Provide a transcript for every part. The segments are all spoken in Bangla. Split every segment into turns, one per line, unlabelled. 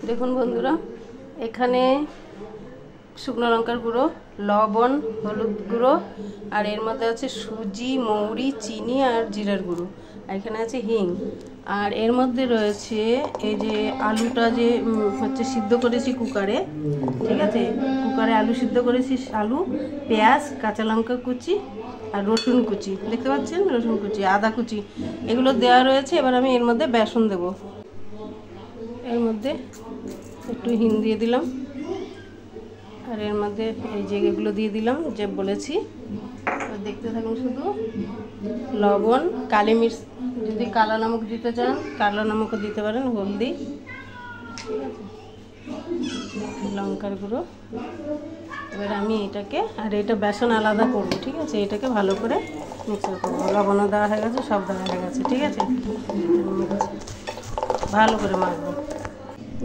দেখুন বন্ধুরা, এখানে শুকনো লঙ্কার গুঁড়ো, লবণ, হলুদ গুঁড়ো, আর এর মধ্যে আছে সুজি, মৌরি, চিনি আর জিরার গুঁড়ো, আর এখানে আছে হিং। আর এর মধ্যে রয়েছে এই যে আলুটা যে হচ্ছে সিদ্ধ করেছি কুকারে, ঠিক আছে, কুকারে আলু সিদ্ধ করেছি, আলু, পেঁয়াজ, কাঁচা লঙ্কা কুচি আর রসুন কুচি, দেখতে পাচ্ছেন, রসুন কুচি, আদা কুচি, এগুলো দেওয়া রয়েছে। এবার আমি এর মধ্যে বেসন দেব। এর মধ্যে একটু হিং দিয়ে দিলাম, আর এর মধ্যে এই যে এগুলো দিয়ে দিলাম যে বলেছি। দেখতে থাকুন শুধু। লবণ, কালি মির্চ, যদি কালো নমক দিতে চান কালো নমকও দিতে পারেন, হলদি, ঠিক আছে, লঙ্কার গুঁড়ো। এবার আমি এটাকে, আর এটা বেসন আলাদা করবো, ঠিক আছে, এটাকে ভালো করে মিক্সার করবো। লবণও দেওয়া হয়ে গেছে, সব দেওয়া হয়ে গেছে, ঠিক আছে, ভালো করে মাখবো।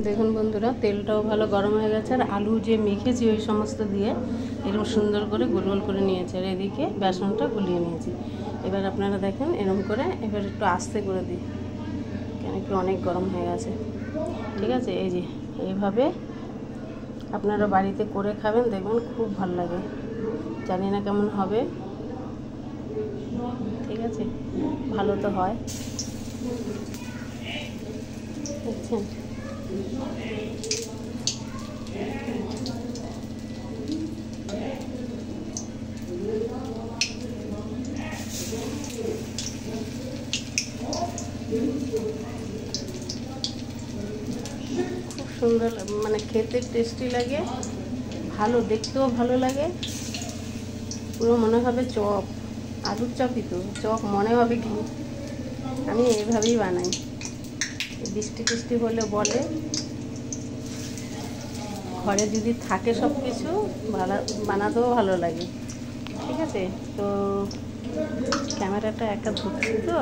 দেখুন বন্ধুরা, তেলটাও ভালো গরম হয়ে গেছে, আর আলু যে মেখেছি ওই সমস্ত দিয়ে এরকম সুন্দর করে গোল গোল করে নিয়েছি, আর এদিকে বেসনটা গুলিয়ে নিয়েছি। এবার আপনারা দেখেন এরকম করে, এবার একটু আস্তে করে দিই, কেন কি অনেক গরম হয়ে গেছে, ঠিক আছে। এই যে এইভাবে আপনারা বাড়িতে করে খাবেন, দেখবেন খুব ভালো লাগে। জানি না কেমন হবে, ঠিক আছে, ভালো তো হয়, দেখছেন। খুব সুন্দর, মানে খেতে টেস্টি লাগে, ভালো দেখতেও ভালো লাগে, পুরো মনে হবে চপ, আলুর চপই তো, চপ মনে হবে কি। আমি এইভাবেই বানাই, বৃষ্টি টিষ্টি হলে বলে, ঘরে যদি থাকে সব কিছু বানাতেও ভালো লাগে, ঠিক আছে। তো ক্যামেরাটা একা ধরছি তো